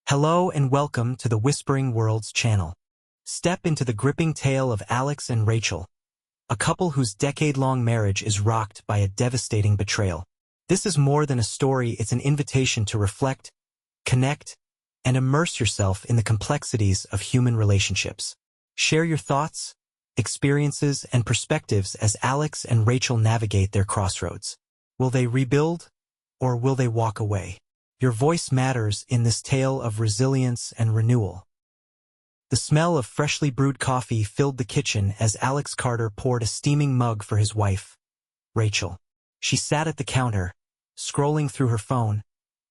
Hello and welcome to the Whispering Worlds channel. Step into the gripping tale of Alex and Rachel, a couple whose decade-long marriage is rocked by a devastating betrayal. This is more than a story, it's an invitation to reflect, connect, and immerse yourself in the complexities of human relationships. Share your thoughts, experiences, and perspectives as Alex and Rachel navigate their crossroads. Will they rebuild, or will they walk away? Your voice matters in this tale of resilience and renewal. The smell of freshly brewed coffee filled the kitchen as Alex Carter poured a steaming mug for his wife, Rachel. She sat at the counter, scrolling through her phone,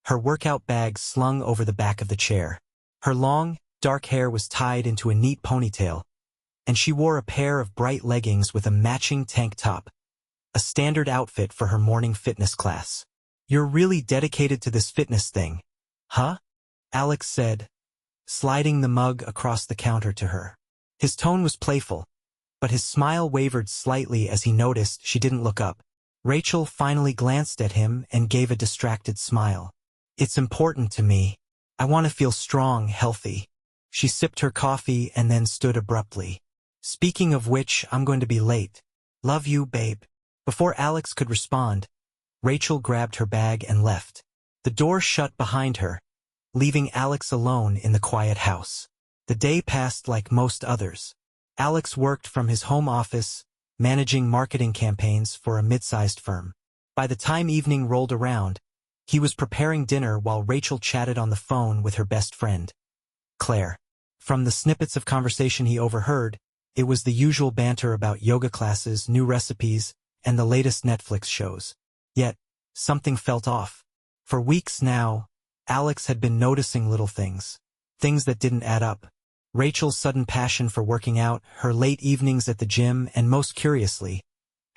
her workout bag slung over the back of the chair. Her long, dark hair was tied into a neat ponytail, and she wore a pair of bright leggings with a matching tank top, a standard outfit for her morning fitness class. "You're really dedicated to this fitness thing, huh?" Alex said, sliding the mug across the counter to her. His tone was playful, but his smile wavered slightly as he noticed she didn't look up. Rachel finally glanced at him and gave a distracted smile. "It's important to me. I want to feel strong, healthy." She sipped her coffee and then stood abruptly. "Speaking of which, I'm going to be late. Love you, babe." Before Alex could respond, Rachel grabbed her bag and left. The door shut behind her, leaving Alex alone in the quiet house. The day passed like most others. Alex worked from his home office, managing marketing campaigns for a mid-sized firm. By the time evening rolled around, he was preparing dinner while Rachel chatted on the phone with her best friend, Claire. From the snippets of conversation he overheard, it was the usual banter about yoga classes, new recipes, and the latest Netflix shows. Yet, something felt off. For weeks now, Alex had been noticing little things that didn't add up. Rachel's sudden passion for working out, her late evenings at the gym, and most curiously,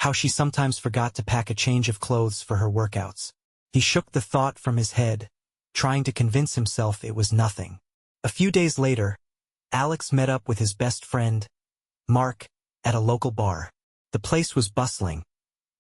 how she sometimes forgot to pack a change of clothes for her workouts. He shook the thought from his head, trying to convince himself it was nothing. A few days later, Alex met up with his best friend, Mark, at a local bar. The place was bustling,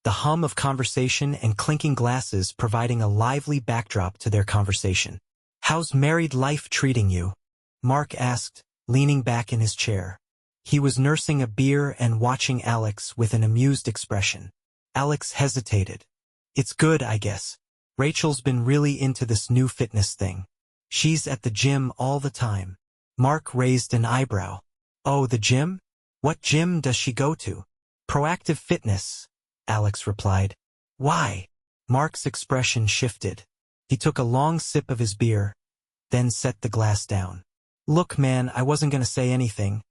the hum of conversation and clinking glasses providing a lively backdrop to their conversation. "How's married life treating you?" Mark asked, leaning back in his chair. He was nursing a beer and watching Alex with an amused expression. Alex hesitated. "It's good, I guess. Rachel's been really into this new fitness thing. She's at the gym all the time." Mark raised an eyebrow. "Oh, the gym? What gym does she go to?" "Proactive Fitness," Alex replied. "Why?" Mark's expression shifted. He took a long sip of his beer, then set the glass down. "Look, man, I wasn't going to say anything,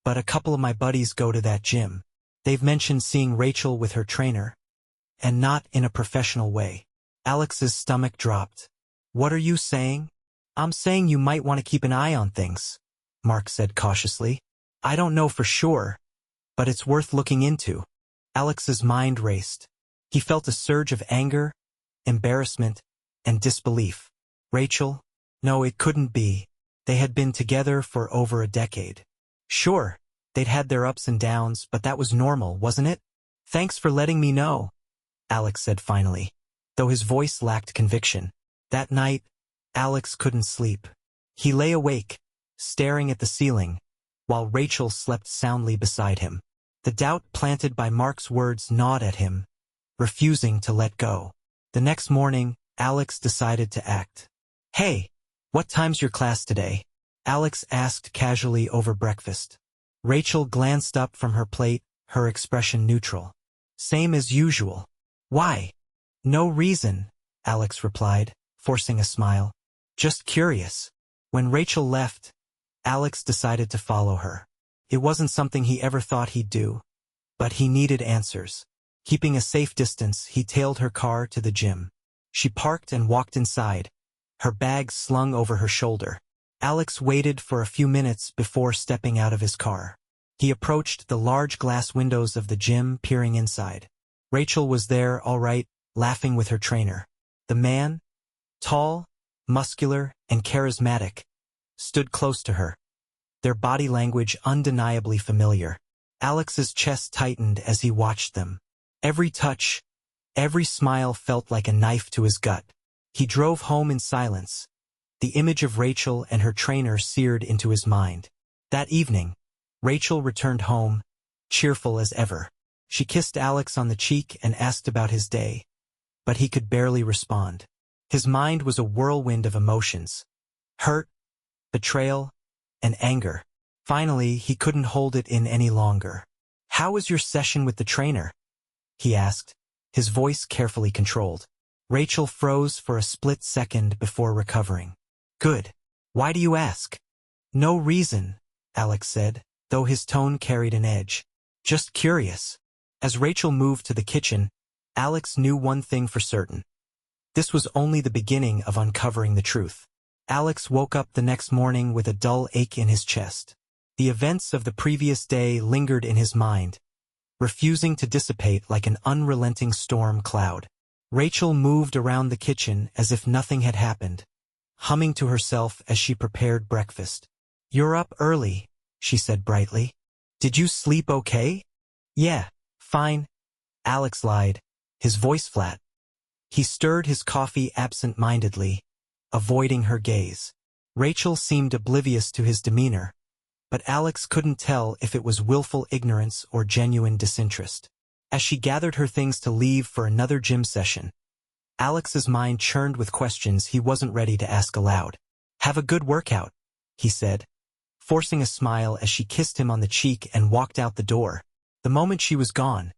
but a couple of my buddies go to that gym. They've mentioned seeing Rachel with her trainer, and not in a professional way." Alex's stomach dropped. "What are you saying?" "I'm saying you might want to keep an eye on things," Mark said cautiously. "I don't know for sure, but it's worth looking into." Alex's mind raced. He felt a surge of anger, embarrassment, and disbelief. Rachel? No, it couldn't be. They had been together for over a decade. Sure, they'd had their ups and downs, but that was normal, wasn't it? "Thanks for letting me know," Alex said finally, though his voice lacked conviction. That night, Alex couldn't sleep. He lay awake, staring at the ceiling, while Rachel slept soundly beside him. The doubt planted by Mark's words gnawed at him, refusing to let go. The next morning, Alex decided to act. "Hey, what time's your class today?" Alex asked casually over breakfast. Rachel glanced up from her plate, her expression neutral. "Same as usual." "Why?" "No reason," Alex replied, forcing a smile. "Just curious." When Rachel left, Alex decided to follow her. It wasn't something he ever thought he'd do, but he needed answers. Keeping a safe distance, he tailed her car to the gym. She parked and walked inside, her bag slung over her shoulder. Alex waited for a few minutes before stepping out of his car. He approached the large glass windows of the gym, peering inside. Rachel was there, all right, laughing with her trainer. The man, tall, muscular, and charismatic, stood close to her, their body language undeniably familiar. Alex's chest tightened as he watched them. Every touch, every smile felt like a knife to his gut. He drove home in silence, The image of Rachel and her trainer seared into his mind. That evening, Rachel returned home, cheerful as ever. She kissed Alex on the cheek and asked about his day, but he could barely respond. His mind was a whirlwind of emotions. Hurt, betrayal, and anger. Finally, he couldn't hold it in any longer. "How was your session with the trainer?" he asked, his voice carefully controlled. Rachel froze for a split second before recovering. "Good. Why do you ask?" "No reason," Alex said, though his tone carried an edge. "Just curious." As Rachel moved to the kitchen, Alex knew one thing for certain. This was only the beginning of uncovering the truth. Alex woke up the next morning with a dull ache in his chest. The events of the previous day lingered in his mind, refusing to dissipate like an unrelenting storm cloud. Rachel moved around the kitchen as if nothing had happened, humming to herself as she prepared breakfast. "You're up early," she said brightly. "Did you sleep okay?" "Yeah, fine," Alex lied, his voice flat. He stirred his coffee absent-mindedly, avoiding her gaze. Rachel seemed oblivious to his demeanor, but Alex couldn't tell if it was willful ignorance or genuine disinterest. As she gathered her things to leave for another gym session, Alex's mind churned with questions he wasn't ready to ask aloud. "Have a good workout," he said, forcing a smile as she kissed him on the cheek and walked out the door. The moment she was gone,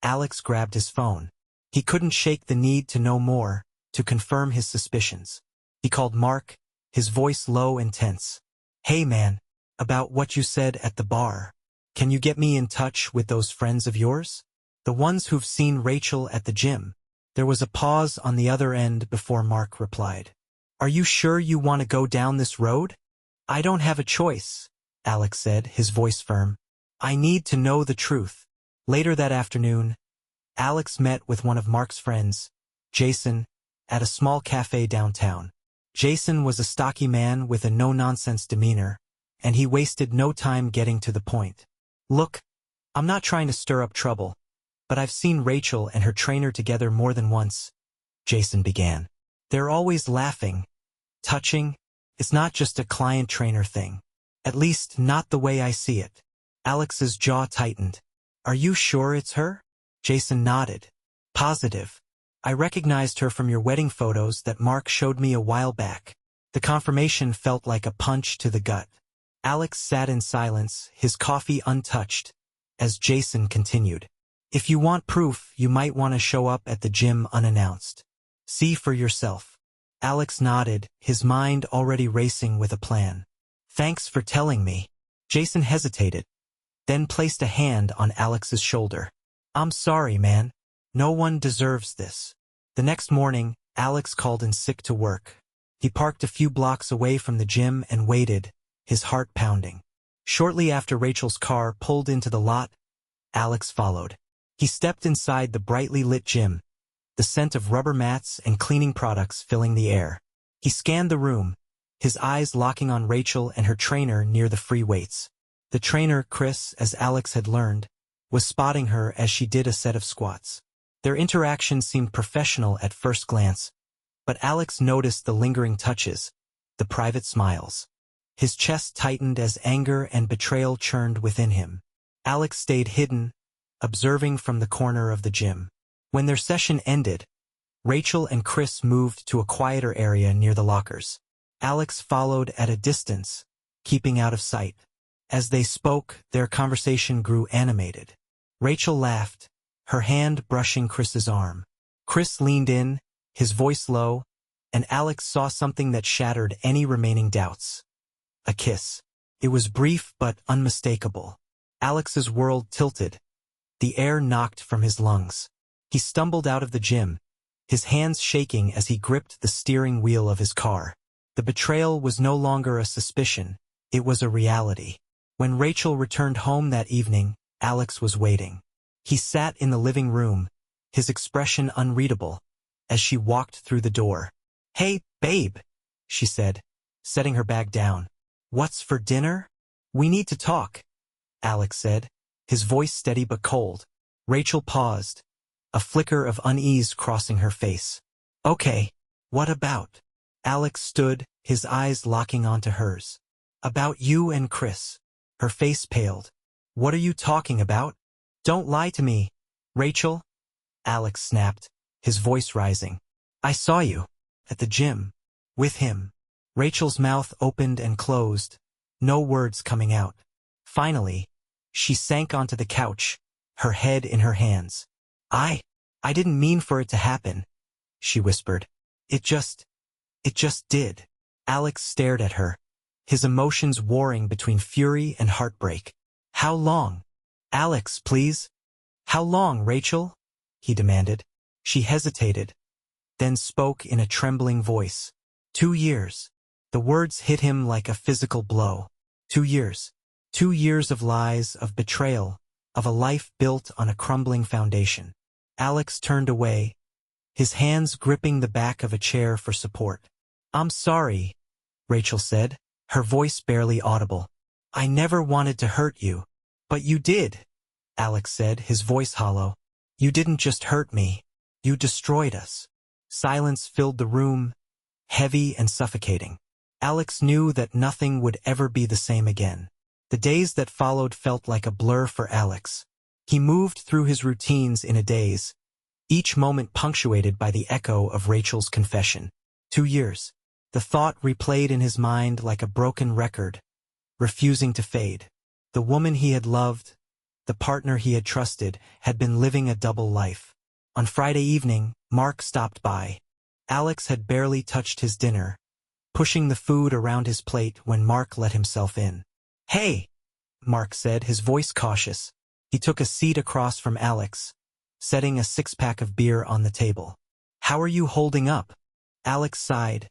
Alex grabbed his phone. He couldn't shake the need to know more, to confirm his suspicions. He called Mark, his voice low and tense. "Hey man, about what you said at the bar. Can you get me in touch with those friends of yours? The ones who've seen Rachel at the gym?" There was a pause on the other end before Mark replied. "Are you sure you want to go down this road?" "I don't have a choice," Alex said, his voice firm. "I need to know the truth." Later that afternoon, Alex met with one of Mark's friends, Jason, at a small cafe downtown. Jason was a stocky man with a no-nonsense demeanor, and he wasted no time getting to the point. "Look, I'm not trying to stir up trouble, but I've seen Rachel and her trainer together more than once," Jason began. "They're always laughing, touching. It's not just a client-trainer thing. At least, not the way I see it." Alex's jaw tightened. "Are you sure it's her?" Jason nodded. "Positive. I recognized her from your wedding photos that Mark showed me a while back." The confirmation felt like a punch to the gut. Alex sat in silence, his coffee untouched, as Jason continued. "If you want proof, you might want to show up at the gym unannounced. See for yourself." Alex nodded, his mind already racing with a plan. "Thanks for telling me." Jason hesitated, then placed a hand on Alex's shoulder. "I'm sorry, man. No one deserves this." The next morning, Alex called in sick to work. He parked a few blocks away from the gym and waited, his heart pounding. Shortly after Rachel's car pulled into the lot, Alex followed. He stepped inside the brightly lit gym, the scent of rubber mats and cleaning products filling the air. He scanned the room, his eyes locking on Rachel and her trainer near the free weights. The trainer, Chris, as Alex had learned, was spotting her as she did a set of squats. Their interaction seemed professional at first glance, but Alex noticed the lingering touches, the private smiles. His chest tightened as anger and betrayal churned within him. Alex stayed hidden, observing from the corner of the gym. When their session ended, Rachel and Chris moved to a quieter area near the lockers. Alex followed at a distance, keeping out of sight. As they spoke, their conversation grew animated. Rachel laughed, her hand brushing Chris's arm. Chris leaned in, his voice low, and Alex saw something that shattered any remaining doubts. A kiss. It was brief but unmistakable. Alex's world tilted. The air knocked from his lungs. He stumbled out of the gym, his hands shaking as he gripped the steering wheel of his car. The betrayal was no longer a suspicion, it was a reality. When Rachel returned home that evening, Alex was waiting. He sat in the living room, his expression unreadable, as she walked through the door. "Hey, babe," she said, setting her bag down. "What's for dinner?" "We need to talk," Alex said, his voice steady but cold. Rachel paused, a flicker of unease crossing her face. "Okay, what about?" Alex stood, his eyes locking onto hers. About you and Chris. Her face paled. What are you talking about? Don't lie to me, Rachel, Alex snapped, his voice rising. I saw you. At the gym. With him. Rachel's mouth opened and closed, no words coming out. Finally, she sank onto the couch, her head in her hands. I didn't mean for it to happen, she whispered. It just did. Alex stared at her, his emotions warring between fury and heartbreak. How long? Alex, please. How long, Rachel? He demanded. She hesitated, then spoke in a trembling voice. 2 years. The words hit him like a physical blow. 2 years. 2 years of lies, of betrayal, of a life built on a crumbling foundation. Alex turned away, his hands gripping the back of a chair for support. I'm sorry, Rachel said, her voice barely audible. I never wanted to hurt you. But you did, Alex said, his voice hollow. You didn't just hurt me. You destroyed us. Silence filled the room, heavy and suffocating. Alex knew that nothing would ever be the same again. The days that followed felt like a blur for Alex. He moved through his routines in a daze, each moment punctuated by the echo of Rachel's confession. 2 years. The thought replayed in his mind like a broken record, refusing to fade. The woman he had loved, the partner he had trusted, had been living a double life. On Friday evening, Mark stopped by. Alex had barely touched his dinner, pushing the food around his plate when Mark let himself in. Hey, Mark said, his voice cautious. He took a seat across from Alex, setting a 6-pack of beer on the table. How are you holding up? Alex sighed,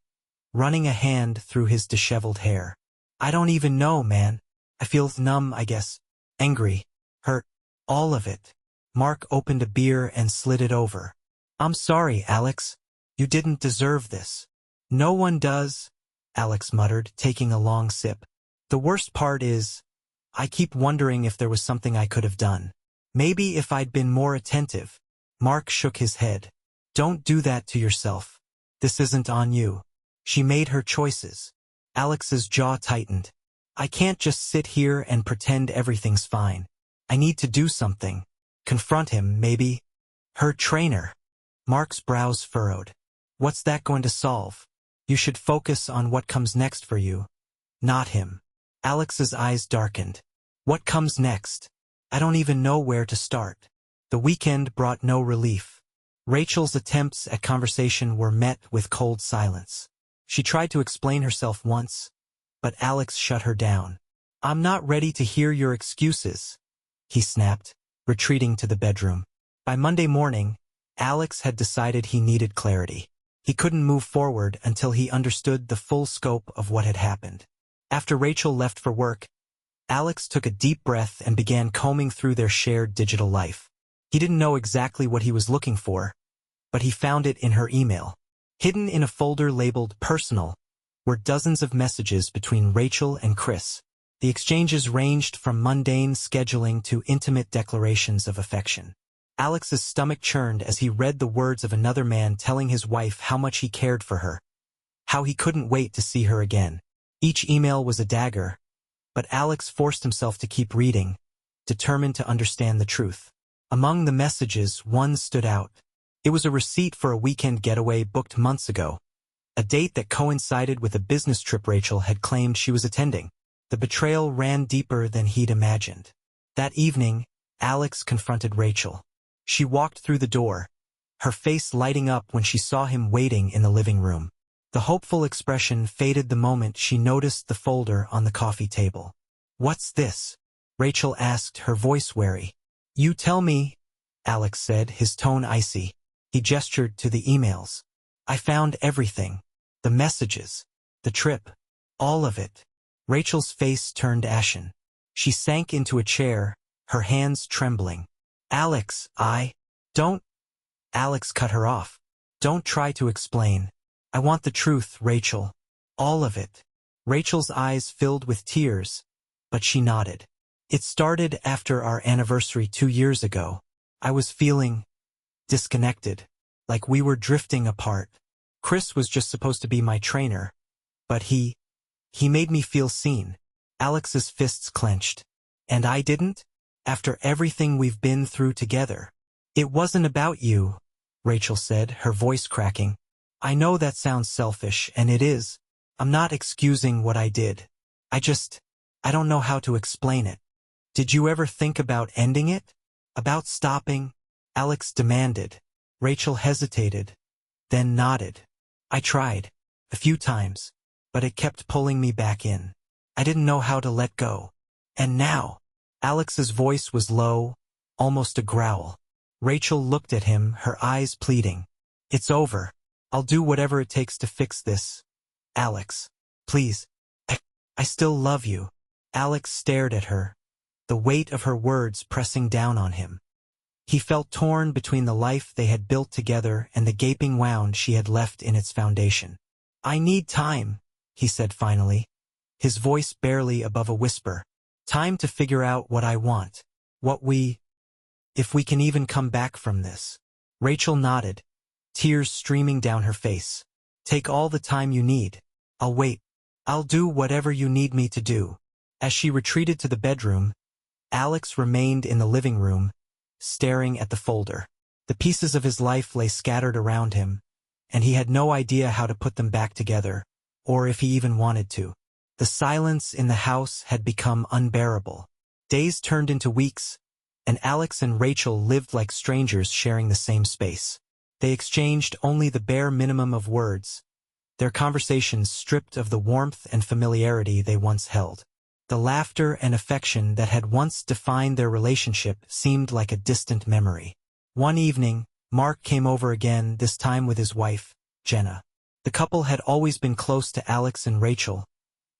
running a hand through his disheveled hair. I don't even know, man. I feel numb, I guess. Angry. Hurt. All of it. Mark opened a beer and slid it over. I'm sorry, Alex. You didn't deserve this. No one does, Alex muttered, taking a long sip. The worst part is, I keep wondering if there was something I could have done. Maybe if I'd been more attentive. Mark shook his head. Don't do that to yourself. This isn't on you. She made her choices. Alex's jaw tightened. I can't just sit here and pretend everything's fine. I need to do something. Confront him, maybe. Her trainer. Mark's brows furrowed. What's that going to solve? You should focus on what comes next for you, not him. Alex's eyes darkened. What comes next? I don't even know where to start. The weekend brought no relief. Rachel's attempts at conversation were met with cold silence. She tried to explain herself once, but Alex shut her down. I'm not ready to hear your excuses, he snapped, retreating to the bedroom. By Monday morning, Alex had decided he needed clarity. He couldn't move forward until he understood the full scope of what had happened. After Rachel left for work, Alex took a deep breath and began combing through their shared digital life. He didn't know exactly what he was looking for, but he found it in her email. Hidden in a folder labeled Personal were dozens of messages between Rachel and Chris. The exchanges ranged from mundane scheduling to intimate declarations of affection. Alex's stomach churned as he read the words of another man telling his wife how much he cared for her, how he couldn't wait to see her again. Each email was a dagger, but Alex forced himself to keep reading, determined to understand the truth. Among the messages, one stood out. It was a receipt for a weekend getaway booked months ago, a date that coincided with a business trip Rachel had claimed she was attending. The betrayal ran deeper than he'd imagined. That evening, Alex confronted Rachel. She walked through the door, her face lighting up when she saw him waiting in the living room. The hopeful expression faded the moment she noticed the folder on the coffee table. What's this? Rachel asked, her voice wary. You tell me, Alex said, his tone icy. He gestured to the emails. I found everything. The messages, the trip, all of it. Rachel's face turned ashen. She sank into a chair, her hands trembling. Alex, don't. Alex cut her off. Don't try to explain. I want the truth, Rachel. All of it. Rachel's eyes filled with tears, but she nodded. It started after our anniversary 2 years ago. I was feeling disconnected, like we were drifting apart. Chris was just supposed to be my trainer, But he made me feel seen. Alex's fists clenched. And I didn't? After everything we've been through together. It wasn't about you, Rachel said, her voice cracking. I know that sounds selfish, and it is. I'm not excusing what I did. I don't know how to explain it. Did you ever think about ending it? About stopping? Alex demanded. Rachel hesitated, then nodded. I tried. A few times. But it kept pulling me back in. I didn't know how to let go. And now, Alex's voice was low, almost a growl. Rachel looked at him, her eyes pleading. It's over. I'll do whatever it takes to fix this. Alex, please. I still love you. Alex stared at her, the weight of her words pressing down on him. He felt torn between the life they had built together and the gaping wound she had left in its foundation. I need time, he said finally, his voice barely above a whisper. Time to figure out what I want. If we can even come back from this. Rachel nodded, tears streaming down her face. Take all the time you need. I'll wait. I'll do whatever you need me to do. As she retreated to the bedroom, Alex remained in the living room, staring at the folder. The pieces of his life lay scattered around him, and he had no idea how to put them back together, or if he even wanted to. The silence in the house had become unbearable. Days turned into weeks, and Alex and Rachel lived like strangers sharing the same space. They exchanged only the bare minimum of words, their conversations stripped of the warmth and familiarity they once held. The laughter and affection that had once defined their relationship seemed like a distant memory. One evening, Mark came over again, this time with his wife, Jenna. The couple had always been close to Alex and Rachel,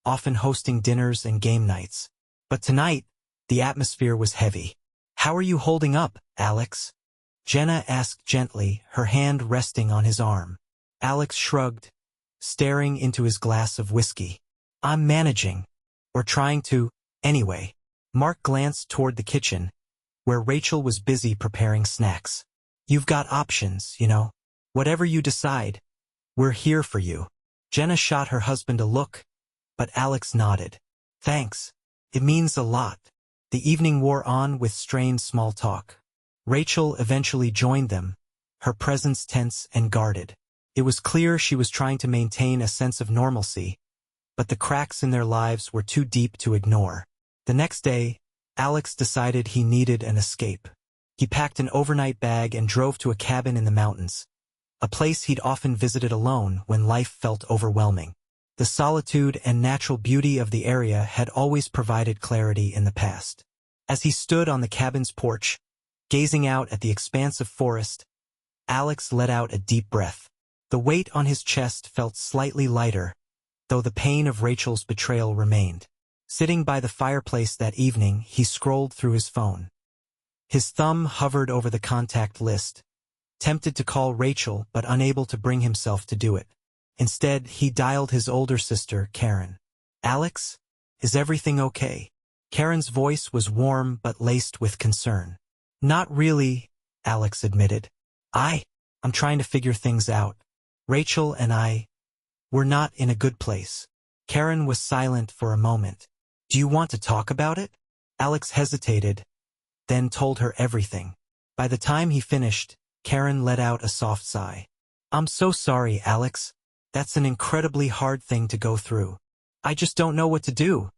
often hosting dinners and game nights. But tonight, the atmosphere was heavy. How are you holding up, Alex? Jenna asked gently, her hand resting on his arm. Alex shrugged, staring into his glass of whiskey. I'm managing. Or trying to, anyway. Mark glanced toward the kitchen, where Rachel was busy preparing snacks. You've got options, you know. Whatever you decide, we're here for you. Jenna shot her husband a look, but Alex nodded. Thanks. It means a lot. The evening wore on with strained small talk. Rachel eventually joined them, her presence tense and guarded. It was clear she was trying to maintain a sense of normalcy, but the cracks in their lives were too deep to ignore. The next day, Alex decided he needed an escape. He packed an overnight bag and drove to a cabin in the mountains, a place he'd often visited alone when life felt overwhelming. The solitude and natural beauty of the area had always provided clarity in the past. As he stood on the cabin's porch, gazing out at the expanse of forest, Alex let out a deep breath. The weight on his chest felt slightly lighter, though the pain of Rachel's betrayal remained. Sitting by the fireplace that evening, he scrolled through his phone. His thumb hovered over the contact list, tempted to call Rachel but unable to bring himself to do it. Instead, he dialed his older sister, Karen. Alex, is everything okay? Karen's voice was warm but laced with concern. Not really, Alex admitted. I'm trying to figure things out. Rachel and we're not in a good place. Karen was silent for a moment. Do you want to talk about it? Alex hesitated, then told her everything. By the time he finished, Karen let out a soft sigh. I'm so sorry, Alex. That's an incredibly hard thing to go through. I just don't know what to do,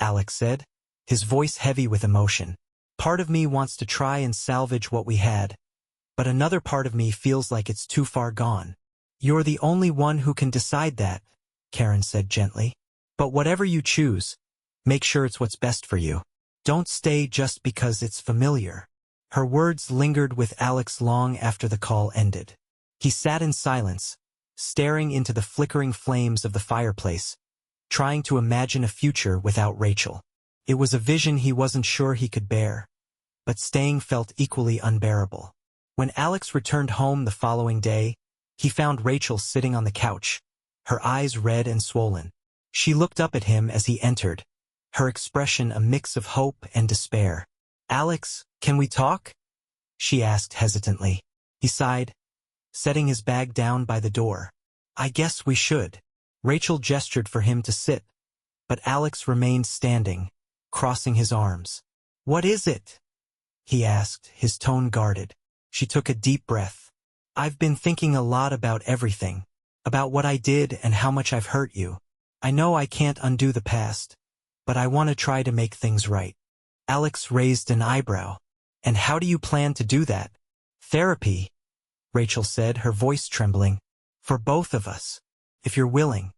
Alex said, his voice heavy with emotion. Part of me wants to try and salvage what we had, but another part of me feels like it's too far gone. You're the only one who can decide that, Karen said gently. But whatever you choose, make sure it's what's best for you. Don't stay just because it's familiar. Her words lingered with Alex long after the call ended. He sat in silence, staring into the flickering flames of the fireplace, trying to imagine a future without Rachel. It was a vision he wasn't sure he could bear, but staying felt equally unbearable. When Alex returned home the following day, he found Rachel sitting on the couch, her eyes red and swollen. She looked up at him as he entered, her expression a mix of hope and despair. Alex, can we talk? She asked hesitantly. He sighed, setting his bag down by the door. I guess we should. Rachel gestured for him to sit, but Alex remained standing, crossing his arms. "What is it?" he asked, his tone guarded. She took a deep breath. "I've been thinking a lot about everything, about what I did and how much I've hurt you. I know I can't undo the past, but I want to try to make things right." Alex raised an eyebrow. "And how do you plan to do that?" "Therapy," Rachel said, her voice trembling. "For both of us, if you're willing.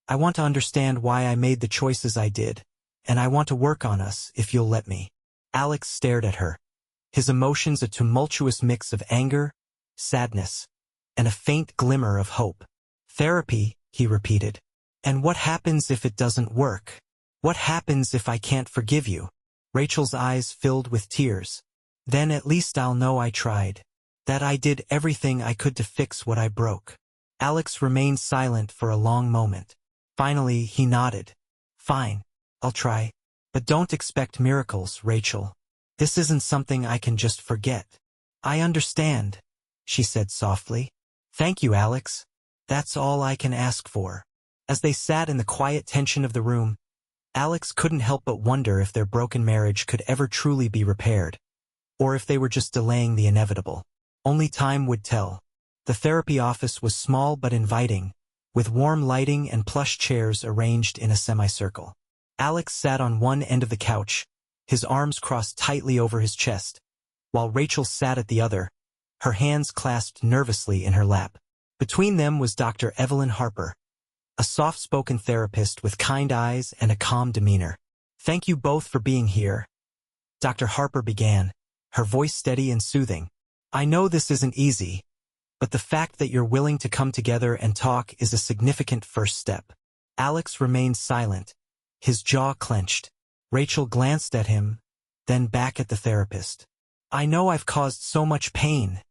I want to understand why I made the choices I did, and I want to work on us if you'll let me." Alex stared at her, his emotions a tumultuous mix of anger, sadness, and a faint glimmer of hope. "Therapy," he repeated. "And what happens if it doesn't work? What happens if I can't forgive you?" Rachel's eyes filled with tears. "Then at least I'll know I tried, that I did everything I could to fix what I broke." Alex remained silent for a long moment. Finally, he nodded. "Fine, I'll try. But don't expect miracles, Rachel. This isn't something I can just forget." "I understand," she said softly. "Thank you, Alex. That's all I can ask for." As they sat in the quiet tension of the room, Alex couldn't help but wonder if their broken marriage could ever truly be repaired, or if they were just delaying the inevitable. Only time would tell. The therapy office was small but inviting, with warm lighting and plush chairs arranged in a semicircle. Alex sat on one end of the couch, his arms crossed tightly over his chest, while Rachel sat at the other, her hands clasped nervously in her lap. Between them was Dr. Evelyn Harper, a soft-spoken therapist with kind eyes and a calm demeanor. "Thank you both for being here," Dr. Harper began, her voice steady and soothing. "I know this isn't easy, but the fact that you're willing to come together and talk is a significant first step." Alex remained silent, his jaw clenched. Rachel glanced at him, then back at the therapist. "I know I've caused so much pain,"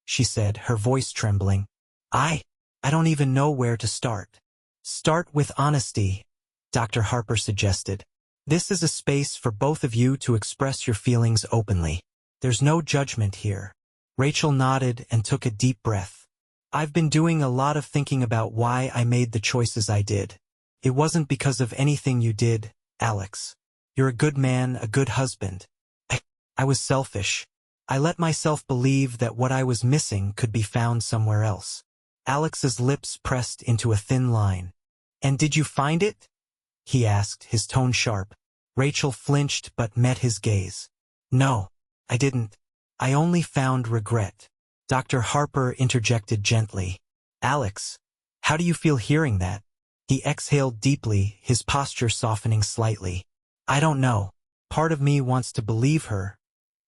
she said, her voice trembling. I don't even know where to start." "Start with honesty," Dr. Harper suggested. "This is a space for both of you to express your feelings openly. There's no judgment here." Rachel nodded and took a deep breath. "I've been doing a lot of thinking about why I made the choices I did. It wasn't because of anything you did, Alex. You're a good man, a good husband. I was selfish. I let myself believe that what I was missing could be found somewhere else." Alex's lips pressed into a thin line. "And did you find it?" he asked, his tone sharp. Rachel flinched but met his gaze. "No, I didn't. I only found regret." Dr. Harper interjected gently. "Alex, how do you feel hearing that?" He exhaled deeply, his posture softening slightly. "I don't know. Part of me wants to believe her,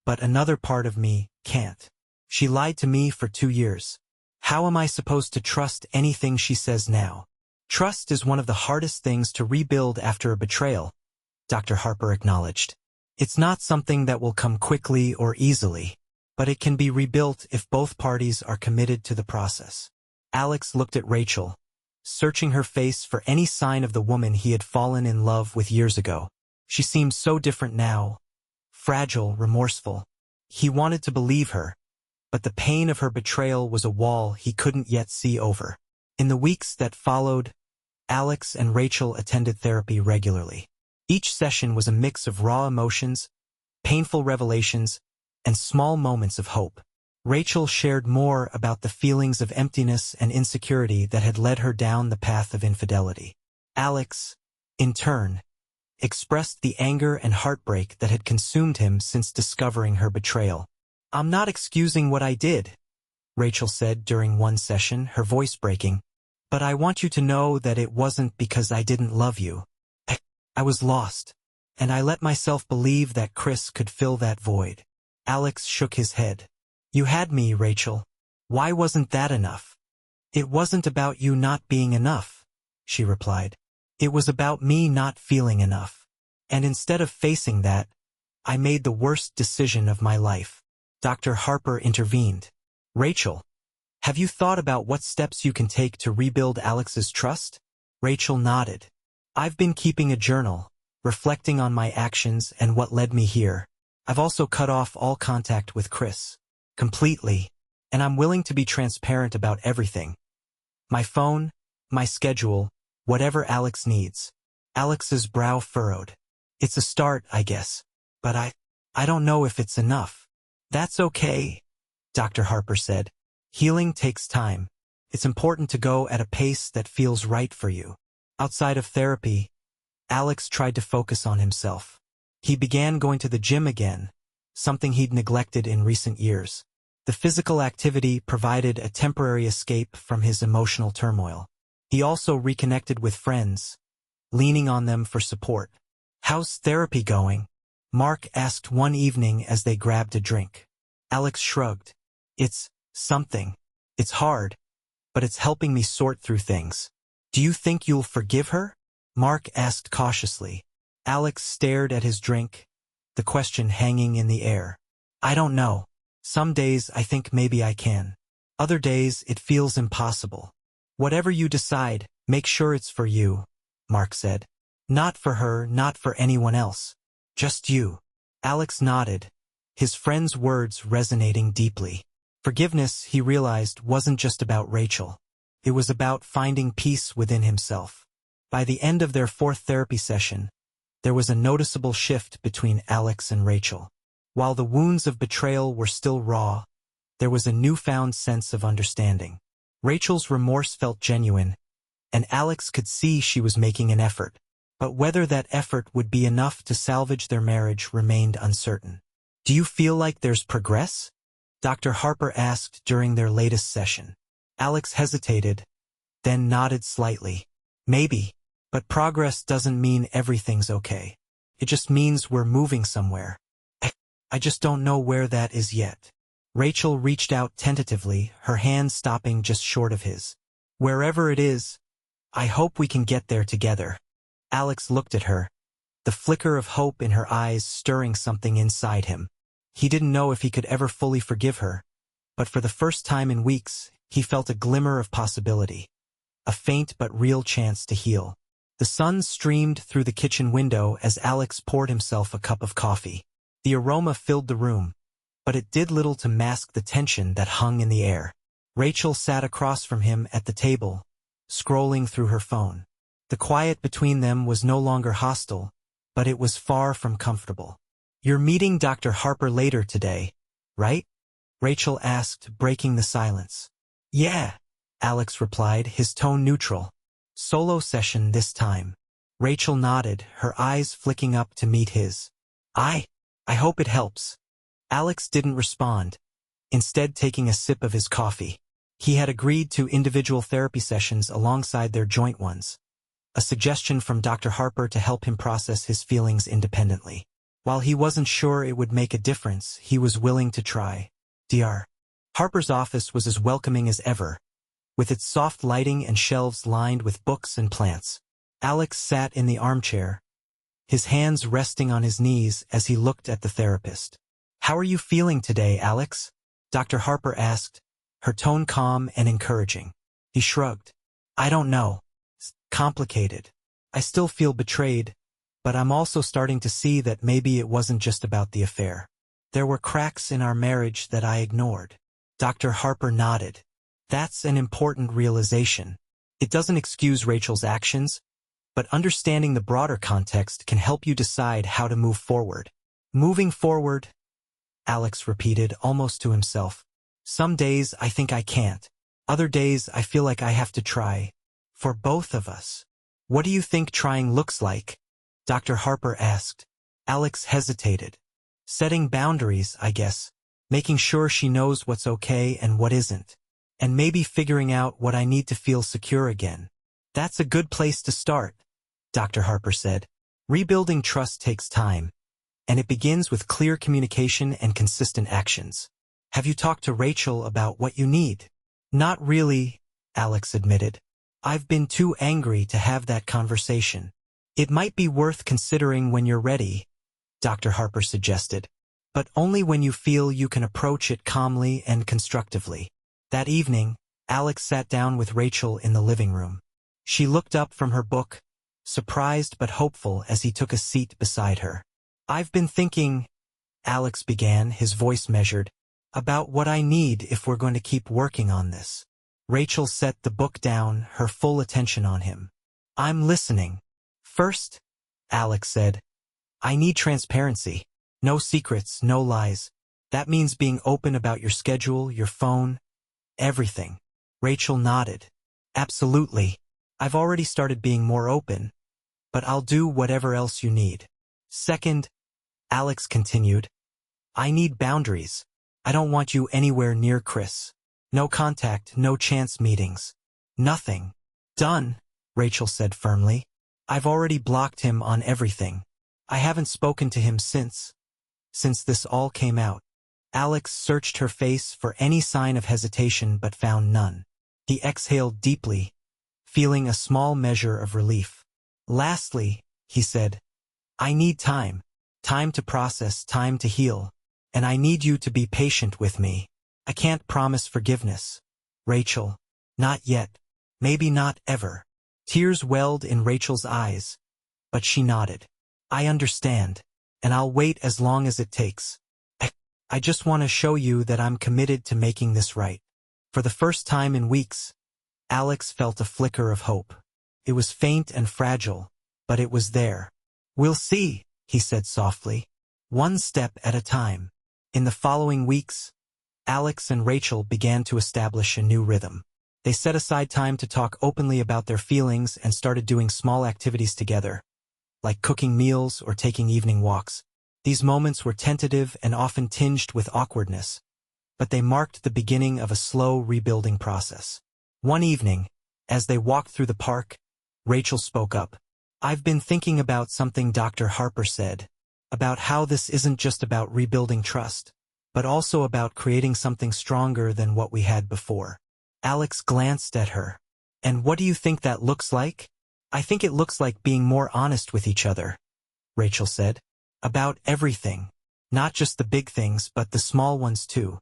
but another part of me can't. She lied to me for 2 years. How am I supposed to trust anything she says now?" "Trust is one of the hardest things to rebuild after a betrayal," Dr. Harper acknowledged. "It's not something that will come quickly or easily, but it can be rebuilt if both parties are committed to the process." Alex looked at Rachel, searching her face for any sign of the woman he had fallen in love with years ago. She seemed so different now, fragile, remorseful. He wanted to believe her, but the pain of her betrayal was a wall he couldn't yet see over. In the weeks that followed, Alex and Rachel attended therapy regularly. Each session was a mix of raw emotions, painful revelations, and small moments of hope. Rachel shared more about the feelings of emptiness and insecurity that had led her down the path of infidelity. Alex, in turn, expressed the anger and heartbreak that had consumed him since discovering her betrayal. "I'm not excusing what I did," Rachel said during one session, her voice breaking. "But I want you to know that it wasn't because I didn't love you. I was lost, and I let myself believe that Chris could fill that void." Alex shook his head. "You had me, Rachel. Why wasn't that enough?" "It wasn't about you not being enough," she replied. "It was about me not feeling enough. And instead of facing that, I made the worst decision of my life." Dr. Harper intervened. "Rachel, have you thought about what steps you can take to rebuild Alex's trust?" Rachel nodded. "I've been keeping a journal, reflecting on my actions and what led me here. I've also cut off all contact with Chris. Completely. And I'm willing to be transparent about everything. My phone, My schedule, whatever Alex needs. Alex's brow furrowed. It's a start, I guess. But I don't know if it's enough. That's okay, Dr. Harper said. Healing takes time. It's important to go at a pace that feels right for you. Outside of therapy, Alex tried to focus on himself. He began going to the gym again, something he'd neglected in recent years. The physical activity provided a temporary escape from his emotional turmoil. He also reconnected with friends, leaning on them for support. How's therapy going? Mark asked one evening as they grabbed a drink. Alex shrugged. It's something. It's hard, but it's helping me sort through things. Do you think you'll forgive her? Mark asked cautiously. Alex stared at his drink, the question hanging in the air. I don't know. Some days I think maybe I can. Other days it feels impossible. Whatever you decide, make sure it's for you, Mark said. Not for her, not for anyone else. Just you. Alex nodded, his friend's words resonating deeply. Forgiveness, he realized, wasn't just about Rachel. It was about finding peace within himself. By the end of their fourth therapy session, there was a noticeable shift between Alex and Rachel. While the wounds of betrayal were still raw, there was a newfound sense of understanding. Rachel's remorse felt genuine, and Alex could see she was making an effort. But whether that effort would be enough to salvage their marriage remained uncertain. Do you feel like there's progress? Dr. Harper asked during their latest session. Alex hesitated, then nodded slightly. Maybe, but progress doesn't mean everything's okay. It just means we're moving somewhere. I just don't know where that is yet. Rachel reached out tentatively, her hand stopping just short of his. Wherever it is, I hope we can get there together. Alex looked at her, the flicker of hope in her eyes stirring something inside him. He didn't know if he could ever fully forgive her, but for the first time in weeks, he felt a glimmer of possibility. A faint but real chance to heal. The sun streamed through the kitchen window as Alex poured himself a cup of coffee. The aroma filled the room, but it did little to mask the tension that hung in the air. Rachel sat across from him at the table, scrolling through her phone. The quiet between them was no longer hostile, but it was far from comfortable. You're meeting Dr. Harper later today, right? Rachel asked, breaking the silence. Yeah, Alex replied, his tone neutral. Solo session this time. Rachel nodded, her eyes flicking up to meet his. I hope it helps. Alex didn't respond, instead taking a sip of his coffee. He had agreed to individual therapy sessions alongside their joint ones. A suggestion from Dr. Harper to help him process his feelings independently. While he wasn't sure it would make a difference, he was willing to try. Dr. Harper's office was as welcoming as ever, with its soft lighting and shelves lined with books and plants. Alex sat in the armchair, his hands resting on his knees as he looked at the therapist. How are you feeling today, Alex? Dr. Harper asked, her tone calm and encouraging. He shrugged. I don't know. It's complicated. I still feel betrayed, but I'm also starting to see that maybe it wasn't just about the affair. There were cracks in our marriage that I ignored. Dr. Harper nodded. That's an important realization. It doesn't excuse Rachel's actions, but understanding the broader context can help you decide how to move forward. Moving forward, Alex repeated almost to himself. Some days I think I can't. Other days I feel like I have to try. For both of us. What do you think trying looks like? Dr. Harper asked. Alex hesitated. Setting boundaries, I guess. Making sure she knows what's okay and what isn't. And maybe figuring out what I need to feel secure again. That's a good place to start, Dr. Harper said. Rebuilding trust takes time, and it begins with clear communication and consistent actions. Have you talked to Rachel about what you need? Not really, Alex admitted. I've been too angry to have that conversation. It might be worth considering when you're ready, Dr. Harper suggested, but only when you feel you can approach it calmly and constructively. That evening, Alex sat down with Rachel in the living room. She looked up from her book, surprised but hopeful as he took a seat beside her. I've been thinking, Alex began, his voice measured, about what I need if we're going to keep working on this. Rachel set the book down, her full attention on him. I'm listening. First, Alex said, I need transparency. No secrets, no lies. That means being open about your schedule, your phone, everything. Rachel nodded. Absolutely. I've already started being more open, but I'll do whatever else you need. Second, Alex continued, I need boundaries. I don't want you anywhere near Chris. No contact, no chance meetings. Nothing. Done, Rachel said firmly. I've already blocked him on everything. I haven't spoken to him since this all came out. Alex searched her face for any sign of hesitation but found none. He exhaled deeply, feeling a small measure of relief. Lastly, he said, I need time. Time to process, time to heal. And I need you to be patient with me. I can't promise forgiveness. Rachel, not yet. Maybe not ever. Tears welled in Rachel's eyes, but she nodded. I understand, and I'll wait as long as it takes. I just want to show you that I'm committed to making this right. For the first time in weeks, Alex felt a flicker of hope. It was faint and fragile, but it was there. We'll see, he said softly. One step at a time. In the following weeks, Alex and Rachel began to establish a new rhythm. They set aside time to talk openly about their feelings and started doing small activities together, like cooking meals or taking evening walks. These moments were tentative and often tinged with awkwardness, but they marked the beginning of a slow rebuilding process. One evening, as they walked through the park, Rachel spoke up. I've been thinking about something Dr. Harper said, about how this isn't just about rebuilding trust, but also about creating something stronger than what we had before. Alex glanced at her. And what do you think that looks like? I think it looks like being more honest with each other, Rachel said. About everything. Not just the big things, but the small ones too.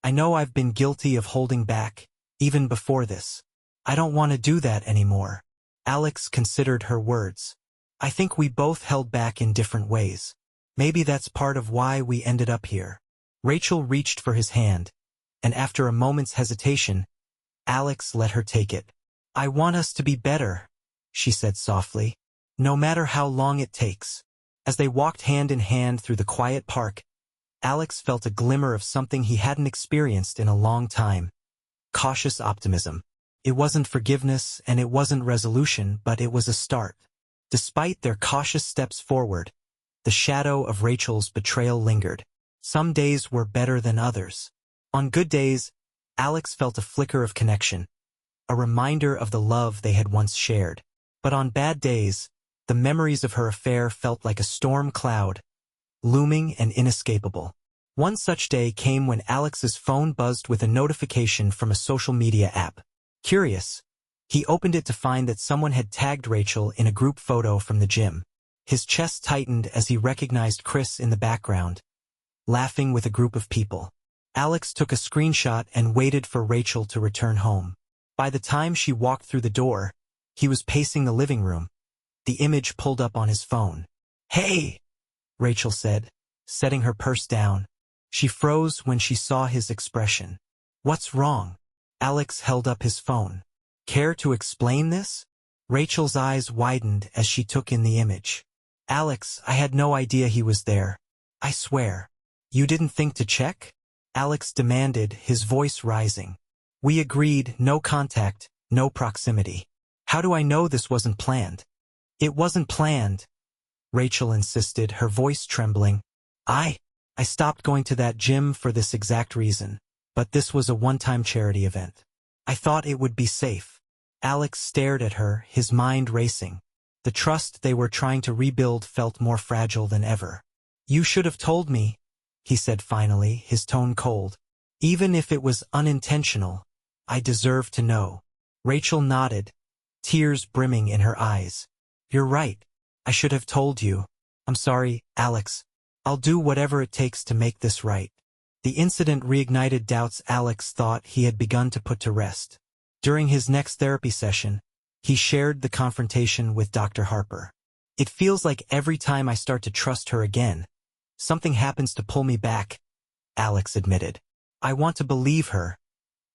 I know I've been guilty of holding back, even before this. I don't want to do that anymore. Alex considered her words. I think we both held back in different ways. Maybe that's part of why we ended up here. Rachel reached for his hand, and after a moment's hesitation, Alex let her take it. I want us to be better, she said softly, no matter how long it takes. As they walked hand in hand through the quiet park, Alex felt a glimmer of something he hadn't experienced in a long time. Cautious optimism. It wasn't forgiveness and it wasn't resolution, but it was a start. Despite their cautious steps forward, the shadow of Rachel's betrayal lingered. Some days were better than others. On good days, Alex felt a flicker of connection, a reminder of the love they had once shared. But on bad days, the memories of her affair felt like a storm cloud, looming and inescapable. One such day came when Alex's phone buzzed with a notification from a social media app. Curious, he opened it to find that someone had tagged Rachel in a group photo from the gym. His chest tightened as he recognized Chris in the background, laughing with a group of people. Alex took a screenshot and waited for Rachel to return home. By the time she walked through the door, he was pacing the living room. The image pulled up on his phone. Hey, Rachel said, setting her purse down. She froze when she saw his expression. What's wrong? Alex held up his phone. Care to explain this? Rachel's eyes widened as she took in the image. Alex, I had no idea he was there. I swear. You didn't think to check? Alex demanded, his voice rising. We agreed, no contact, no proximity. How do I know this wasn't planned? It wasn't planned, Rachel insisted, her voice trembling. I stopped going to that gym for this exact reason, but this was a one-time charity event. I thought it would be safe. Alex stared at her, his mind racing. The trust they were trying to rebuild felt more fragile than ever. You should have told me, he said finally, his tone cold. Even if it was unintentional, I deserve to know. Rachel nodded, tears brimming in her eyes. You're right. I should have told you. I'm sorry, Alex. I'll do whatever it takes to make this right. The incident reignited doubts Alex thought he had begun to put to rest. During his next therapy session, he shared the confrontation with Dr. Harper. It feels like every time I start to trust her again, something happens to pull me back, Alex admitted. I want to believe her,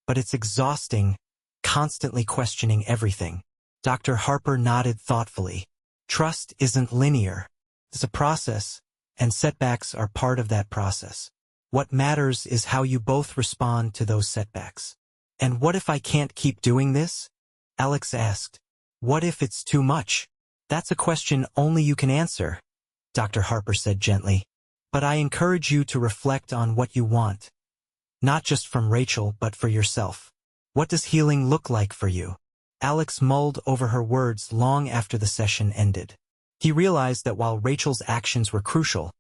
but it's exhausting, constantly questioning everything. Dr. Harper nodded thoughtfully. Trust isn't linear. It's a process, and setbacks are part of that process. What matters is how you both respond to those setbacks. And what if I can't keep doing this? Alex asked. What if it's too much? That's a question only you can answer, Dr. Harper said gently. But I encourage you to reflect on what you want. Not just from Rachel, but for yourself. What does healing look like for you? Alex mulled over her words long after the session ended. He realized that while Rachel's actions were crucial,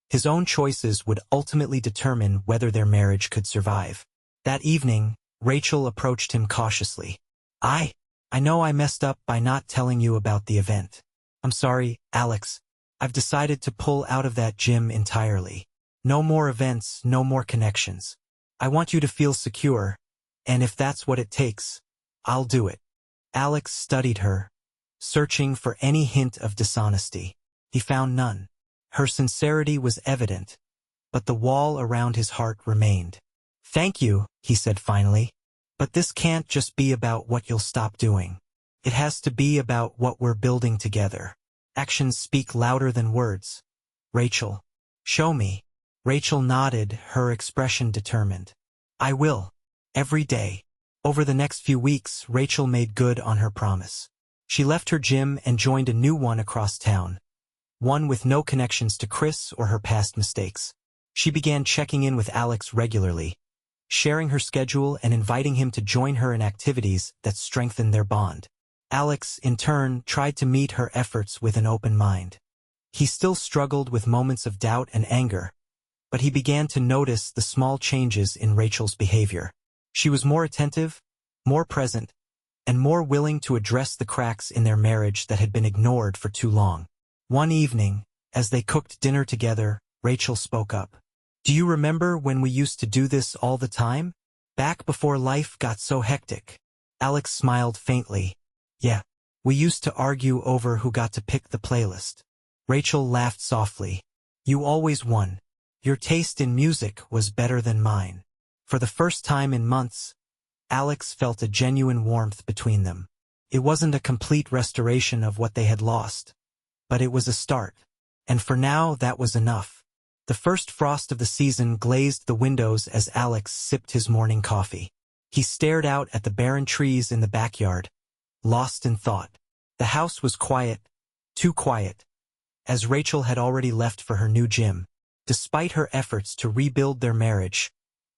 his own choices would ultimately determine whether their marriage could survive. That evening, Rachel approached him cautiously. I know I messed up by not telling you about the event. I'm sorry, Alex. I've decided to pull out of that gym entirely. No more events, no more connections. I want you to feel secure, and if that's what it takes, I'll do it. Alex studied her, searching for any hint of dishonesty. He found none. Her sincerity was evident, but the wall around his heart remained. Thank you, he said finally, but this can't just be about what you'll stop doing. It has to be about what we're building together. Actions speak louder than words. Rachel, show me. Rachel nodded, her expression determined. I will. Every day. Over the next few weeks, Rachel made good on her promise. She left her gym and joined a new one across town. One with no connections to Chris or her past mistakes. She began checking in with Alex regularly, sharing her schedule and inviting him to join her in activities that strengthened their bond. Alex, in turn, tried to meet her efforts with an open mind. He still struggled with moments of doubt and anger, but he began to notice the small changes in Rachel's behavior. She was more attentive, more present, and more willing to address the cracks in their marriage that had been ignored for too long. One evening, as they cooked dinner together, Rachel spoke up. Do you remember when we used to do this all the time? Back before life got so hectic. Alex smiled faintly. Yeah, we used to argue over who got to pick the playlist. Rachel laughed softly. You always won. Your taste in music was better than mine. For the first time in months, Alex felt a genuine warmth between them. It wasn't a complete restoration of what they had lost, but it was a start. And for now, that was enough. The first frost of the season glazed the windows as Alex sipped his morning coffee. He stared out at the barren trees in the backyard, lost in thought. The house was quiet, too quiet, as Rachel had already left for her new gym. Despite her efforts to rebuild their marriage,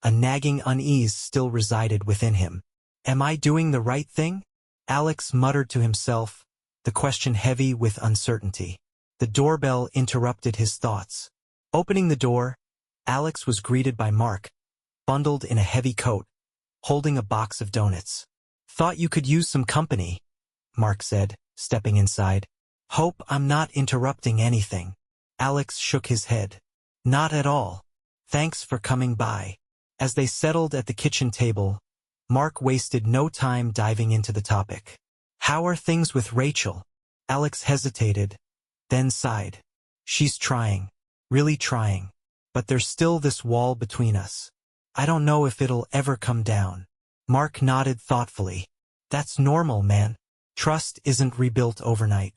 a nagging unease still resided within him. Am I doing the right thing? Alex muttered to himself, the question heavy with uncertainty. The doorbell interrupted his thoughts. Opening the door, Alex was greeted by Mark, bundled in a heavy coat, holding a box of donuts. Thought you could use some company, Mark said, stepping inside. Hope I'm not interrupting anything. Alex shook his head. Not at all. Thanks for coming by. As they settled at the kitchen table, Mark wasted no time diving into the topic. How are things with Rachel? Alex hesitated, then sighed. She's trying, really trying, but there's still this wall between us. I don't know if it'll ever come down. Mark nodded thoughtfully. That's normal, man. Trust isn't rebuilt overnight.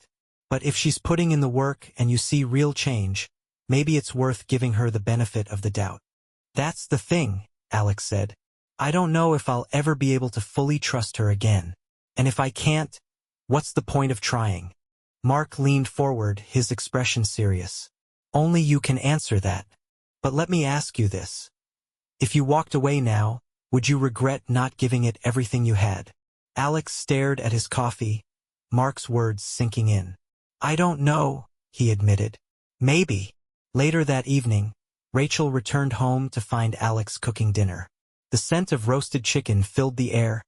But if she's putting in the work and you see real change, maybe it's worth giving her the benefit of the doubt. That's the thing, Alex said. I don't know if I'll ever be able to fully trust her again. And if I can't, what's the point of trying? Mark leaned forward, his expression serious. Only you can answer that. But let me ask you this. If you walked away now, would you regret not giving it everything you had? Alex stared at his coffee, Mark's words sinking in. I don't know, he admitted. Maybe. Later that evening, Rachel returned home to find Alex cooking dinner. The scent of roasted chicken filled the air,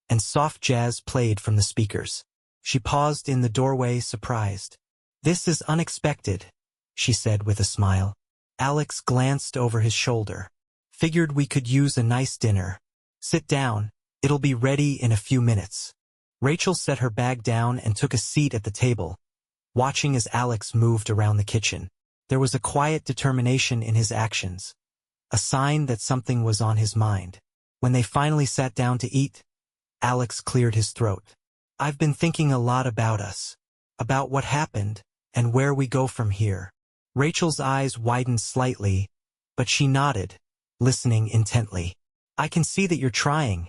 and soft jazz played from the speakers. She paused in the doorway, surprised. This is unexpected, she said with a smile. Alex glanced over his shoulder. Figured we could use a nice dinner. Sit down, it'll be ready in a few minutes. Rachel set her bag down and took a seat at the table, watching as Alex moved around the kitchen. There was a quiet determination in his actions, a sign that something was on his mind. When they finally sat down to eat, Alex cleared his throat. I've been thinking a lot about us, about what happened, and where we go from here. Rachel's eyes widened slightly, but she nodded, listening intently. I can see that you're trying,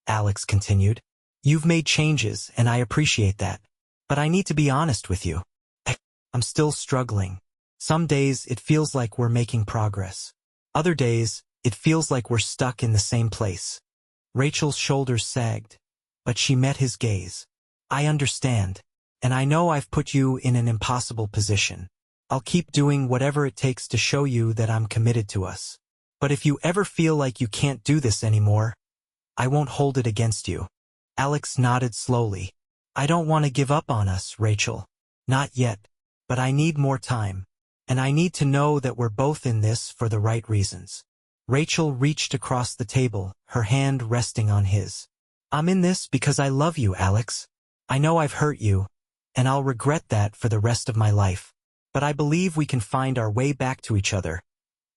Alex continued. You've made changes, and I appreciate that. But I need to be honest with you. I'm still struggling. Some days it feels like we're making progress. Other days, it feels like we're stuck in the same place. Rachel's shoulders sagged, but she met his gaze. I understand, and I know I've put you in an impossible position. I'll keep doing whatever it takes to show you that I'm committed to us. But if you ever feel like you can't do this anymore, I won't hold it against you. Alex nodded slowly. I don't want to give up on us, Rachel. Not yet. But I need more time. And I need to know that we're both in this for the right reasons. Rachel reached across the table, her hand resting on his. I'm in this because I love you, Alex. I know I've hurt you, and I'll regret that for the rest of my life. But I believe we can find our way back to each other,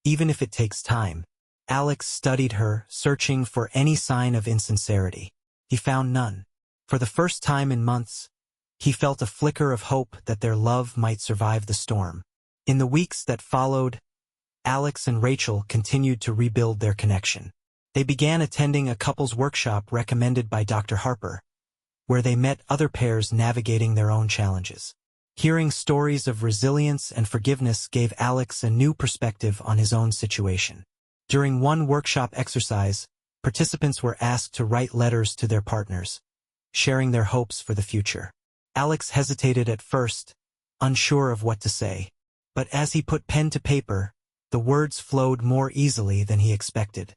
even if it takes time. Alex studied her, searching for any sign of insincerity. He found none. For the first time in months, he felt a flicker of hope that their love might survive the storm. In the weeks that followed, Alex and Rachel continued to rebuild their connection. They began attending a couples workshop recommended by Dr. Harper, where they met other pairs navigating their own challenges. Hearing stories of resilience and forgiveness gave Alex a new perspective on his own situation. During one workshop exercise, participants were asked to write letters to their partners, sharing their hopes for the future. Alex hesitated at first, unsure of what to say. But as he put pen to paper, the words flowed more easily than he expected.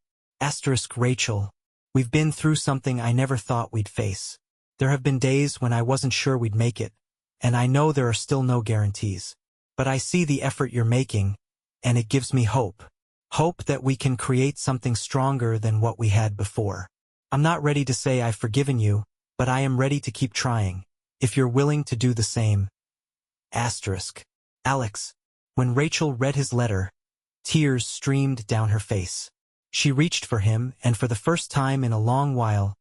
Rachel, we've been through something I never thought we'd face. There have been days when I wasn't sure we'd make it, and I know there are still no guarantees. But I see the effort you're making, and it gives me hope. Hope that we can create something stronger than what we had before. I'm not ready to say I've forgiven you, but I am ready to keep trying, if you're willing to do the same. Alex. When Rachel read his letter, tears streamed down her face. She reached for him, and for the first time in a long while,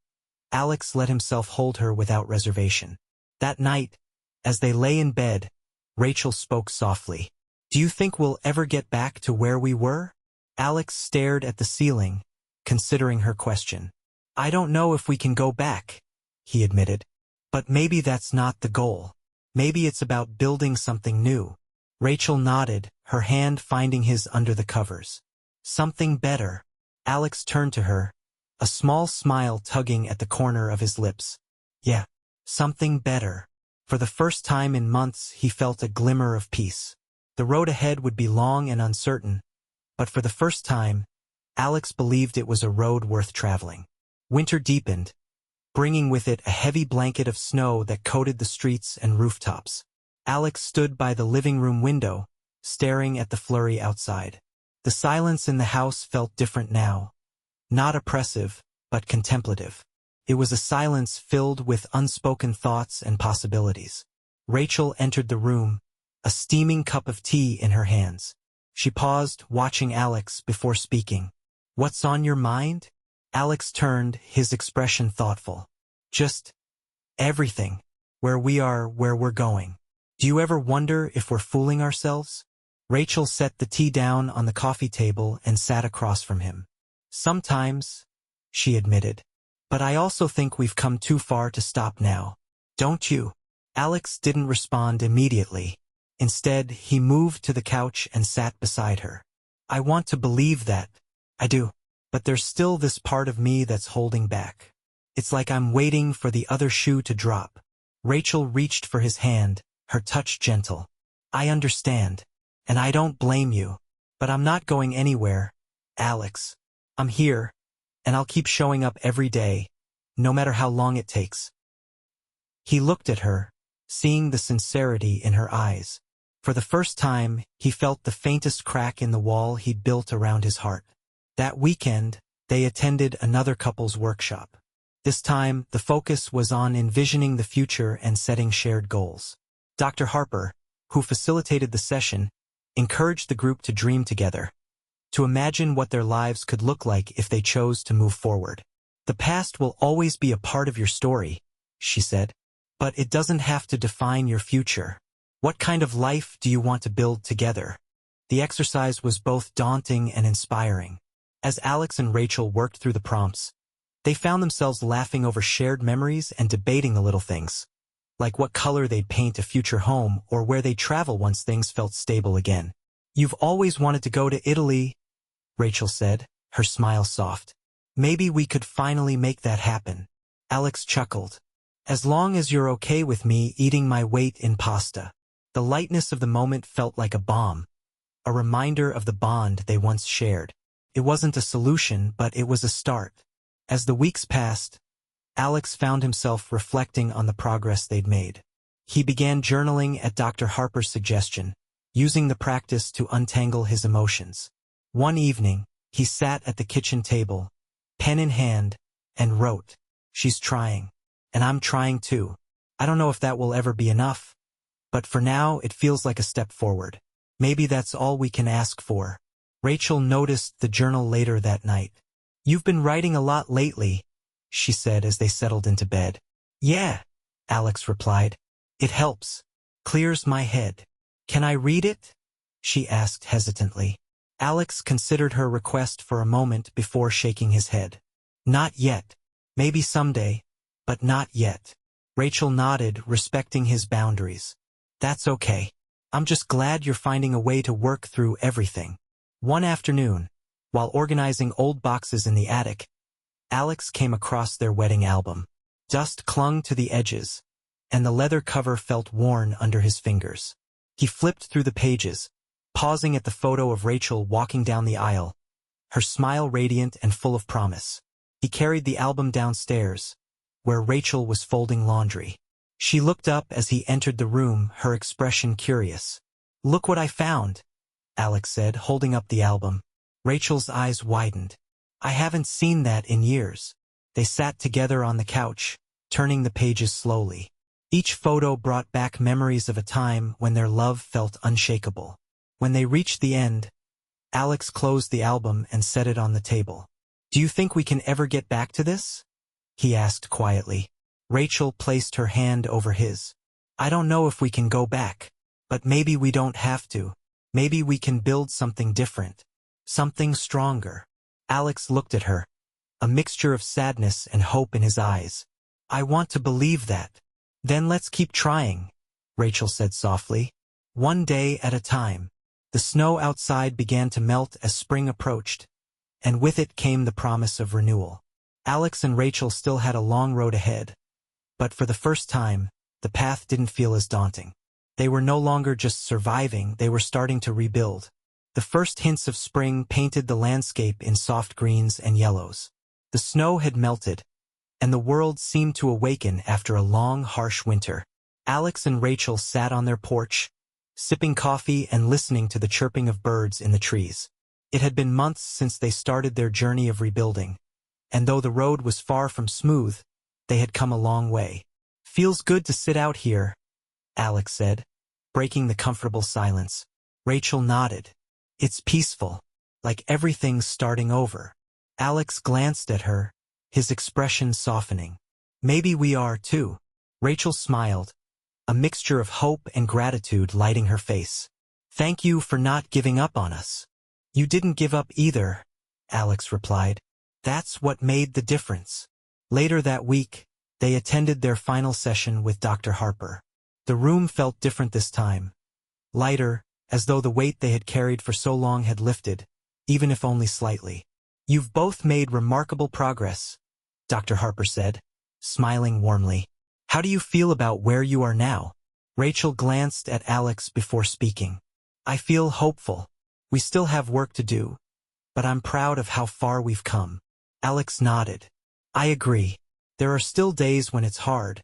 Alex let himself hold her without reservation. That night, as they lay in bed, Rachel spoke softly. Do you think we'll ever get back to where we were? Alex stared at the ceiling, considering her question. I don't know if we can go back, he admitted. But maybe that's not the goal. Maybe it's about building something new. Rachel nodded, her hand finding his under the covers. Something better. Alex turned to her, a small smile tugging at the corner of his lips. Yeah, something better. For the first time in months, he felt a glimmer of peace. The road ahead would be long and uncertain, but for the first time, Alex believed it was a road worth traveling. Winter deepened, bringing with it a heavy blanket of snow that coated the streets and rooftops. Alex stood by the living room window, staring at the flurry outside. The silence in the house felt different now. Not oppressive, but contemplative. It was a silence filled with unspoken thoughts and possibilities. Rachel entered the room, a steaming cup of tea in her hands. She paused, watching Alex before speaking. What's on your mind? Alex turned, his expression thoughtful. Just everything. Where we are, where we're going. Do you ever wonder if we're fooling ourselves? Rachel set the tea down on the coffee table and sat across from him. Sometimes, she admitted. But I also think we've come too far to stop now. Don't you? Alex didn't respond immediately. Instead, he moved to the couch and sat beside her. I want to believe that. I do. But there's still this part of me that's holding back. It's like I'm waiting for the other shoe to drop. Rachel reached for his hand, her touch gentle. I understand. And I don't blame you. But I'm not going anywhere, Alex. I'm here, and I'll keep showing up every day, no matter how long it takes. He looked at her, seeing the sincerity in her eyes. For the first time, he felt the faintest crack in the wall he'd built around his heart. That weekend, they attended another couples workshop. This time, the focus was on envisioning the future and setting shared goals. Dr. Harper, who facilitated the session, encouraged the group to dream together, to imagine what their lives could look like if they chose to move forward. The past will always be a part of your story, she said. But it doesn't have to define your future. What kind of life do you want to build together? The exercise was both daunting and inspiring. As Alex and Rachel worked through the prompts, they found themselves laughing over shared memories and debating the little things, like what color they'd paint a future home or where they'd travel once things felt stable again. You've always wanted to go to Italy, Rachel said, her smile soft. Maybe we could finally make that happen. Alex chuckled. As long as you're okay with me eating my weight in pasta. The lightness of the moment felt like a balm, a reminder of the bond they once shared. It wasn't a solution, but it was a start. As the weeks passed, Alex found himself reflecting on the progress they'd made. He began journaling at Dr. Harper's suggestion, using the practice to untangle his emotions. One evening, he sat at the kitchen table, pen in hand, and wrote, "She's trying. And I'm trying too. I don't know if that will ever be enough, but for now it feels like a step forward. Maybe that's all we can ask for." Rachel noticed the journal later that night. "You've been writing a lot lately," she said as they settled into bed. "Yeah," Alex replied. "It helps. Clears my head." "Can I read it?" she asked hesitantly. Alex considered her request for a moment before shaking his head. "Not yet. Maybe someday, but not yet." Rachel nodded, respecting his boundaries. "That's okay. I'm just glad you're finding a way to work through everything." One afternoon, while organizing old boxes in the attic, Alex came across their wedding album. Dust clung to the edges, and the leather cover felt worn under his fingers. He flipped through the pages, pausing at the photo of Rachel walking down the aisle, her smile radiant and full of promise. He carried the album downstairs, where Rachel was folding laundry. She looked up as he entered the room, her expression curious. "Look what I found," Alex said, holding up the album. Rachel's eyes widened. "I haven't seen that in years." They sat together on the couch, turning the pages slowly. Each photo brought back memories of a time when their love felt unshakable. When they reached the end, Alex closed the album and set it on the table. "Do you think we can ever get back to this?" he asked quietly. Rachel placed her hand over his. "I don't know if we can go back, but maybe we don't have to. Maybe we can build something different, something stronger." Alex looked at her, a mixture of sadness and hope in his eyes. "I want to believe that." "Then let's keep trying," Rachel said softly. "One day at a time." The snow outside began to melt as spring approached, and with it came the promise of renewal. Alex and Rachel still had a long road ahead, but for the first time, the path didn't feel as daunting. They were no longer just surviving, they were starting to rebuild. The first hints of spring painted the landscape in soft greens and yellows. The snow had melted, and the world seemed to awaken after a long, harsh winter. Alex and Rachel sat on their porch, sipping coffee and listening to the chirping of birds in the trees. It had been months since they started their journey of rebuilding, and though the road was far from smooth, they had come a long way. "Feels good to sit out here," Alex said, breaking the comfortable silence. Rachel nodded. "It's peaceful, like everything's starting over." Alex glanced at her, his expression softening. "Maybe we are too." Rachel smiled, a mixture of hope and gratitude lighting her face. "Thank you for not giving up on us." "You didn't give up either," Alex replied. "That's what made the difference." Later that week, they attended their final session with Dr. Harper. The room felt different this time, lighter, as though the weight they had carried for so long had lifted, even if only slightly. "You've both made remarkable progress," Dr. Harper said, smiling warmly. "How do you feel about where you are now?" Rachel glanced at Alex before speaking. "I feel hopeful. We still have work to do, but I'm proud of how far we've come." Alex nodded. "I agree. There are still days when it's hard,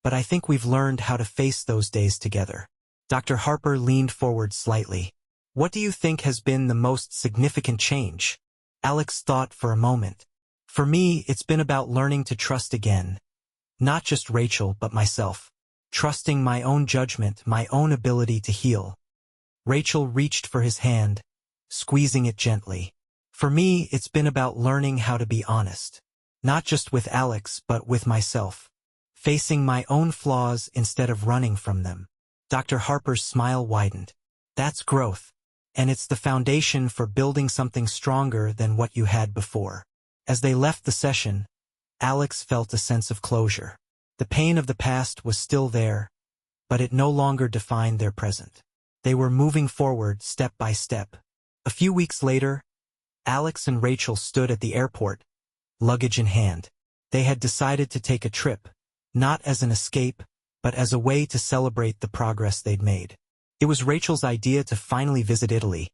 but I think we've learned how to face those days together." Dr. Harper leaned forward slightly. "What do you think has been the most significant change?" Alex thought for a moment. "For me, it's been about learning to trust again. Not just Rachel, but myself. Trusting my own judgment, my own ability to heal." Rachel reached for his hand, squeezing it gently. "For me, it's been about learning how to be honest. Not just with Alex, but with myself. Facing my own flaws instead of running from them. Dr. Harper's smile widened. That's growth. And it's the foundation for building something stronger than what you had before. As they left the session, Alex felt a sense of closure. The pain of the past was still there, but it no longer defined their present. They were moving forward step by step. A few weeks later, Alex and Rachel stood at the airport, luggage in hand. They had decided to take a trip, not as an escape, but as a way to celebrate the progress they'd made. It was Rachel's idea to finally visit Italy,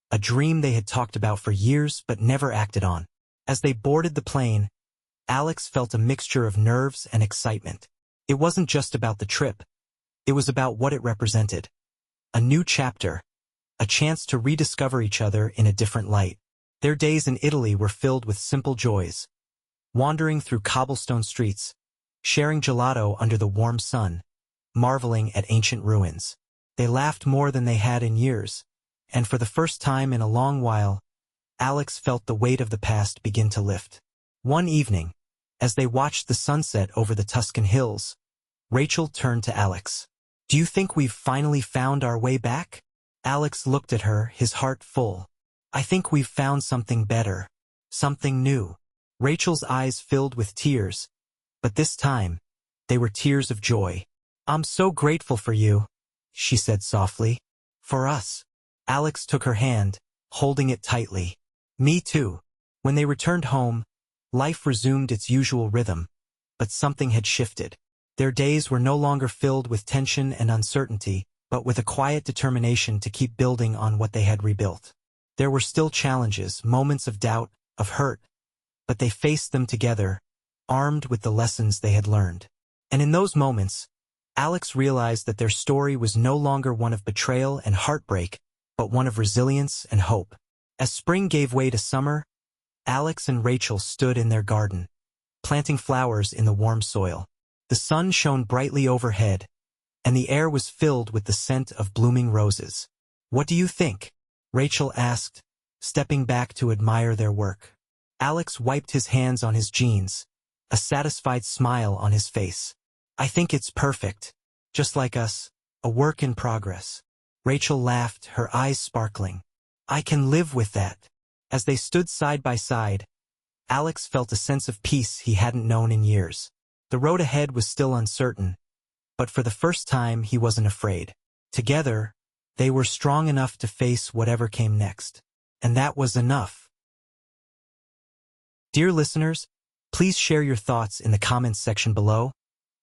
a dream they had talked about for years but never acted on. As they boarded the plane, Alex felt a mixture of nerves and excitement. It wasn't just about the trip. It was about what it represented. A new chapter, a chance to rediscover each other in a different light. Their days in Italy were filled with simple joys. Wandering through cobblestone streets, sharing gelato under the warm sun, marveling at ancient ruins. They laughed more than they had in years, and for the first time in a long while, Alex felt the weight of the past begin to lift. One evening, as they watched the sunset over the Tuscan hills, Rachel turned to Alex. "Do you think we've finally found our way back?" Alex looked at her, his heart full. "I think we've found something better, something new." Rachel's eyes filled with tears, but this time, they were tears of joy. "I'm so grateful for you," she said softly. "For us." Alex took her hand, holding it tightly. "Me too." When they returned home, life resumed its usual rhythm, but something had shifted. Their days were no longer filled with tension and uncertainty, but with a quiet determination to keep building on what they had rebuilt. There were still challenges, moments of doubt, of hurt, but they faced them together, armed with the lessons they had learned. And in those moments, Alex realized that their story was no longer one of betrayal and heartbreak, but one of resilience and hope. As spring gave way to summer, Alex and Rachel stood in their garden, planting flowers in the warm soil. The sun shone brightly overhead, and the air was filled with the scent of blooming roses. "What do you think?" Rachel asked, stepping back to admire their work. Alex wiped his hands on his jeans, a satisfied smile on his face. "I think it's perfect. Just like us, a work in progress." Rachel laughed, her eyes sparkling. "I can live with that." As they stood side by side, Alex felt a sense of peace he hadn't known in years. The road ahead was still uncertain, but for the first time he wasn't afraid. Together, they were strong enough to face whatever came next. And that was enough. Dear listeners, please share your thoughts in the comments section below,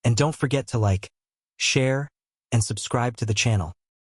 and don't forget to like, share, and subscribe to the channel.